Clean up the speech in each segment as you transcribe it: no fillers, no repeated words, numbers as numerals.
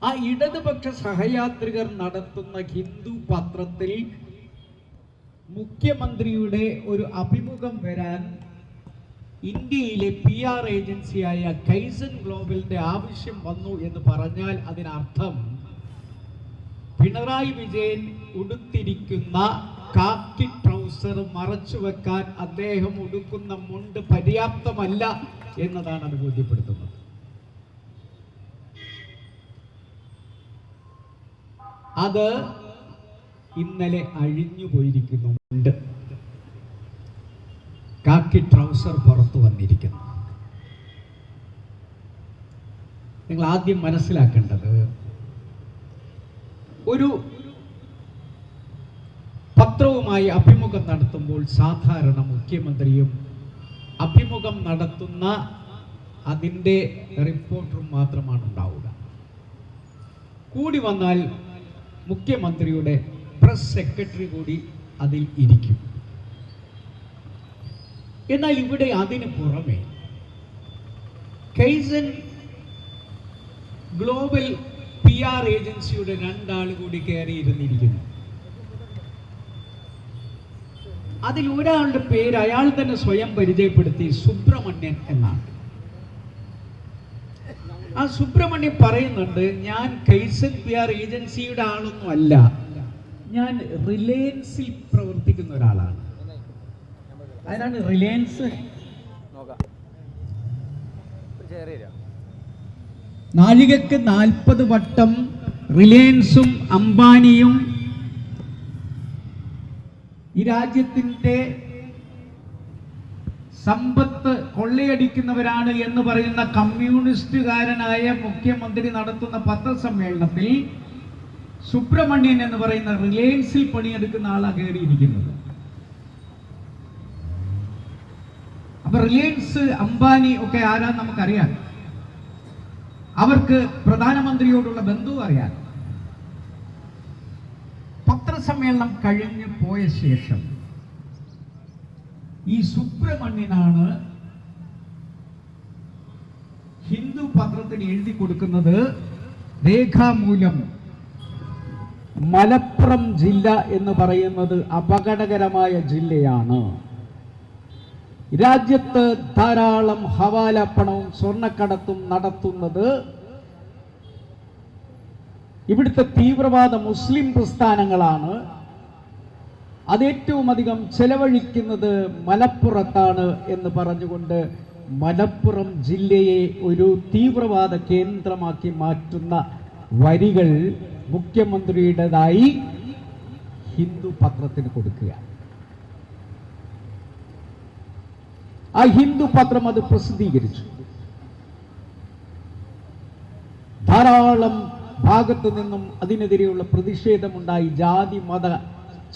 ആ ഇടതുപക്ഷ സഹയാത്രികർ നടത്തുന്ന ഹിന്ദു പത്രത്തിൽ മുഖ്യമന്ത്രിയുടെ ഒരു അഭിമുഖം വരാൻ ഇന്ത്യയിലെ PR ഏജൻസിയായ കൈസൻ ഗ്ലോബലിന്റെ ആവശ്യം വന്നു എന്ന് പറഞ്ഞാൽ അതിനർത്ഥം പിണറായി വിജയൻ ഉടുത്തിരിക്കുന്ന കാക്കി ട്രൗസർ മറച്ചു വെക്കാൻ അദ്ദേഹം ഉടുക്കുന്ന മുണ്ട് പര്യാപ്തമല്ല എന്നതാണ് അത് ബോധ്യപ്പെടുത്തുന്നത്. അത് ഇന്നലെ അഴിഞ്ഞു പോയിരിക്കുന്നുണ്ട്. കാക്കി ട്രൗസർ പുറത്തു വന്നിരിക്കുന്നു. നിങ്ങൾ ആദ്യം മനസ്സിലാക്കേണ്ടത്, ഒരു പത്രവുമായി അഭിമുഖം നടത്തുമ്പോൾ സാധാരണ മുഖ്യമന്ത്രിയും അഭിമുഖം നടത്തുന്ന അതിൻ്റെ റിപ്പോർട്ടറും മാത്രമാണ് ഉണ്ടാവുക. കൂടി വന്നാൽ മുഖ്യമന്ത്രിയുടെ പ്രസ് സെക്രട്ടറി കൂടി അതിൽ ഇരിക്കും. എന്നാൽ ഇവിടെ അതിന് പുറമെ കൈസൻ ഗ്ലോബൽ PR ഏജൻസിയുടെ 2 ആൾ കൂടി കയറിയിരുന്നിരിക്കുന്നു. അതിൽ ഒരാളുടെ പേര് അയാൾ തന്നെ സ്വയം പരിചയപ്പെടുത്തി, സുബ്രഹ്മണ്യൻ എന്നാണ്. ആ സുബ്രഹ്മണ്യൻ പറയുന്നുണ്ട്, ഞാൻ കൈസൻ PR ഏജൻസിയുടെ ആളൊന്നും അല്ല, ഞാൻ റിലയൻസിൽ പ്രവർത്തിക്കുന്ന ഒരാളാണ്. അതിനാണ് റിലയൻസ്. നാഴികക്ക് 40 വട്ടം റിലയൻസും അംബാനിയും ഈ രാജ്യത്തിന്റെ സമ്പത്ത് കൊള്ളയടിക്കുന്നവരാണ് എന്ന് പറയുന്ന കമ്മ്യൂണിസ്റ്റുകാരനായ മുഖ്യമന്ത്രി നടത്തുന്ന പത്രസമ്മേളനത്തിൽ സുബ്രഹ്മണ്യൻ എന്ന് പറയുന്ന റിലയൻസിൽ പണിയെടുക്കുന്ന ആളാണ് കയറിയിരിക്കുന്നത്. അപ്പൊ റിലയൻസ്, അംബാനി ഒക്കെ ആരാന്ന് നമുക്കറിയാം. അവർക്ക് പ്രധാനമന്ത്രിയോടുള്ള ബന്ധവും അറിയാം. പത്രസമ്മേളനം കഴിഞ്ഞു പോയ ശേഷം ഈ സുബ്രഹ്മണ്യനാണ് ഹിന്ദു പത്രത്തിന് എഴുതി കൊടുക്കുന്നത്, രേഖാമൂലം മലപ്പുറം ജില്ല എന്ന് പറയുന്നത് അപകടകരമായ ജില്ലയാണ്. രാജ്യത്ത് ധാരാളം ഹവാല പണവും സ്വർണ്ണക്കടത്തും നടത്തുന്നത് ഇവിടുത്തെ തീവ്രവാദ മുസ്ലിം പ്രസ്ഥാനങ്ങളാണ്. അത് ഏറ്റവും അധികം ചെലവഴിക്കുന്നത് മലപ്പുറത്താണ് എന്ന് പറഞ്ഞുകൊണ്ട് മലപ്പുറം ജില്ലയെ ഒരു തീവ്രവാദ കേന്ദ്രമാക്കി മാറ്റുന്ന വരികൾ മുഖ്യമന്ത്രിയുടേതായി ഹിന്ദു പത്രത്തിന് കൊടുക്കുക. ആ ഹിന്ദു പത്രം അത് പ്രസിദ്ധീകരിച്ചു. ധാരാളം ഭാഗത്തു നിന്നും അതിനെതിരെയുള്ള പ്രതിഷേധമുണ്ടായി. ജാതി മത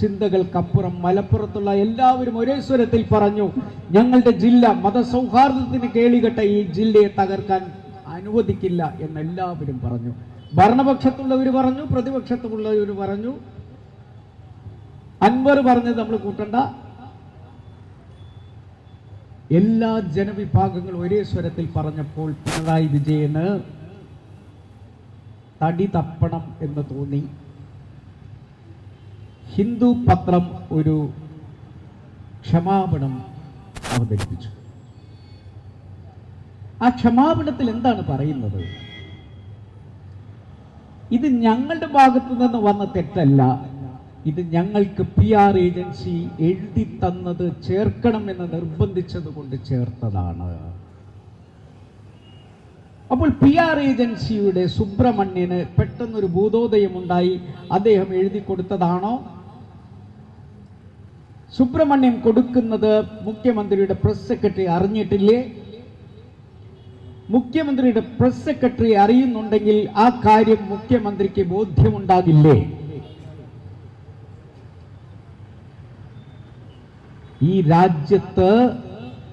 ചിന്തകൾക്കപ്പുറം മലപ്പുറത്തുള്ള എല്ലാവരും ഒരേ സ്വരത്തിൽ പറഞ്ഞു, ഞങ്ങളുടെ ജില്ല മതസൗഹാർദ്ദത്തിന് കേളികെട്ട ഈ ജില്ലയെ തകർക്കാൻ അനുവദിക്കില്ല എന്നെല്ലാവരും പറഞ്ഞു. ഭരണപക്ഷത്തുള്ളവർ പറഞ്ഞു, പ്രതിപക്ഷത്തുള്ളവർ പറഞ്ഞു. അൻവർ പറഞ്ഞത് നമ്മൾ കൂട്ടണ്ട. എല്ലാ ജനവിഭാഗങ്ങളും ഒരേ സ്വരത്തിൽ പറഞ്ഞപ്പോൾ പിണറായി വിജയന് തടി തപ്പണം എന്ന് തോന്നി. ഹിന്ദു പത്രം ഒരു ക്ഷമാപണം അവതരിപ്പിച്ചു. ആ ക്ഷമാപണത്തിൽ എന്താണ് പറയുന്നത്? ഇത് ഞങ്ങളുടെ ഭാഗത്തു നിന്ന് വന്ന തെറ്റല്ല, ഇത് ഞങ്ങൾക്ക് PR ഏജൻസി എഴുതി തന്നത് ചേർക്കണമെന്ന് നിർബന്ധിച്ചത് കൊണ്ട് ചേർത്തതാണ്. അപ്പോൾ PR ഏജൻസിയുടെ സുബ്രഹ്മണ്യന് പെട്ടെന്നൊരു ഭൂതോദയമുണ്ടായി. അദ്ദേഹം എഴുതി കൊടുത്തതാണോ? സുബ്രഹ്മണ്യൻ കൊടുക്കുന്നത് മുഖ്യമന്ത്രിയുടെ പ്രസ് സെക്രട്ടറി അറിഞ്ഞിട്ടില്ലേ? മുഖ്യമന്ത്രിയുടെ പ്രസ് സെക്രട്ടറി അറിയുന്നുണ്ടെങ്കിൽ ആ കാര്യം മുഖ്യമന്ത്രിക്ക് ബോധ്യമുണ്ടാകില്ലേ? ഈ രാജ്യത്ത്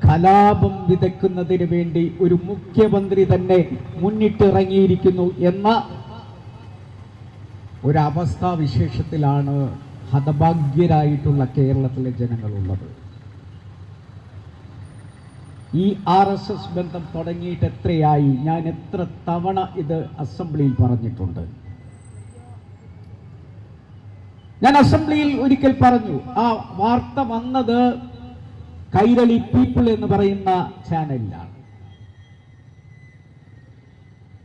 കലാപം വിതയ്ക്കുന്നതിന് വേണ്ടി ഒരു മുഖ്യമന്ത്രി തന്നെ മുന്നിട്ടിറങ്ങിയിരിക്കുന്നു എന്ന ഒരവസ്ഥാവിശേഷത്തിലാണ് ഹതഭാഗ്യരായിട്ടുള്ള കേരളത്തിലെ ജനങ്ങളുള്ളത്. ഈ RSS ബന്ധം തുടങ്ങിയിട്ട് എത്രയായി? ഞാൻ എത്ര തവണ ഇത് അസംബ്ലിയിൽ പറഞ്ഞിട്ടുണ്ട്. ഞാൻ അസംബ്ലിയിൽ ഒരിക്കൽ പറഞ്ഞു, ആ വാർത്ത വന്നത് കൈരളി പീപ്പിൾ എന്ന് പറയുന്ന ചാനലിലാണ്.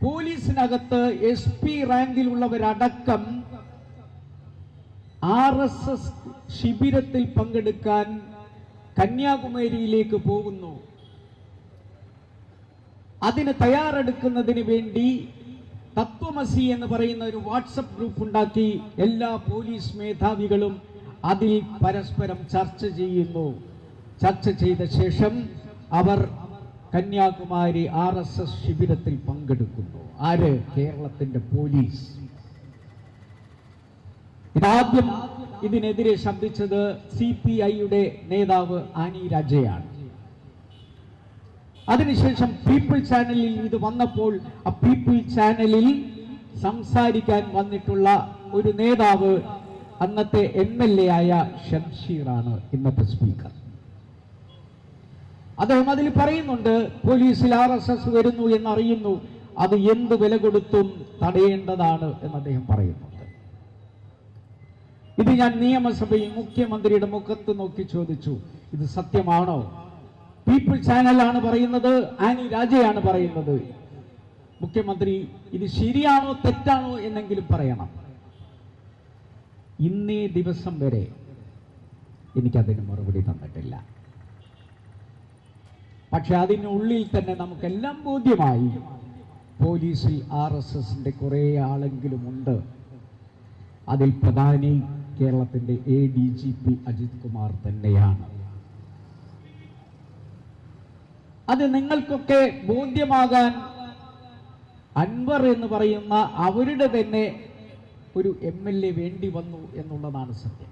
പോലീസിനകത്ത് SP റാങ്കിലുള്ളവരടക്കം RSS ശിബിരത്തിൽ പങ്കെടുക്കാൻ കന്യാകുമാരിയിലേക്ക് പോകുന്നു. അതിന് തയ്യാറെടുക്കുന്നതിന് വേണ്ടി തത്വമസി എന്ന് പറയുന്ന ഒരു വാട്സപ്പ് ഗ്രൂപ്പ് ഉണ്ടാക്കി എല്ലാ പോലീസ് മേധാവികളും അതിൽ പരസ്പരം ചർച്ച ചെയ്യുന്നു. ചർച്ച ചെയ്ത ശേഷം അവർ കന്യാകുമാരി RSS ശിബിരത്തിൽ പങ്കെടുക്കുന്നു. ആര്? കേരളത്തിന്റെ പോലീസ്. ഇതാദ്യം ഇതിനെതിരെ ശബ്ദിച്ചത് CPIയുടെ നേതാവ് ആനി രാജയാണ്. അതിനുശേഷം പീപ്പിൾ ചാനലിൽ ഇത് വന്നപ്പോൾ ആ പീപ്പിൾ ചാനലിൽ സംസാരിക്കാൻ വന്നിട്ടുള്ള ഒരു നേതാവ് അന്നത്തെ MLA ആയ ഷംഷീറാണ്, ഇന്നത്തെ സ്പീക്കർ. അദ്ദേഹം അതിൽ പറയുന്നുണ്ട്, പോലീസിൽ RSS വരുന്നു എന്നറിയുന്നു, അത് എന്ത് വില കൊടുത്തും തടയേണ്ടതാണ് എന്ന് അദ്ദേഹം പറയുന്നുണ്ട്. ഇത് ഞാൻ നിയമസഭയിൽ മുഖ്യമന്ത്രിയുടെ മുഖത്ത് നോക്കി ചോദിച്ചു, ഇത് സത്യമാണോ? പീപ്പിൾ ചാനലാണ് പറയുന്നത്, ആനി രാജയാണ് പറയുന്നത്. മുഖ്യമന്ത്രി ഇത് ശരിയാണോ തെറ്റാണോ എന്നെങ്കിലും പറയണം. ഇന്നേ ദിവസം വരെ എനിക്കതിന് മറുപടി തന്നിട്ടില്ല. പക്ഷെ അതിനുള്ളിൽ തന്നെ നമുക്കെല്ലാം ബോധ്യമായി, പോലീസിൽ RSSന്റെ കുറെ ആളെങ്കിലും ഉണ്ട്. അതിൽ പ്രധാനി കേരളത്തിന്റെ ADGP അജിത് കുമാർ തന്നെയാണ്. അത് നിങ്ങൾക്കൊക്കെ ബോധ്യമാകാൻ അൻവർ എന്ന് പറയുന്ന അവരുടെ തന്നെ ഒരു MLA വേണ്ടി വന്നു എന്നുള്ളതാണ് സത്യം.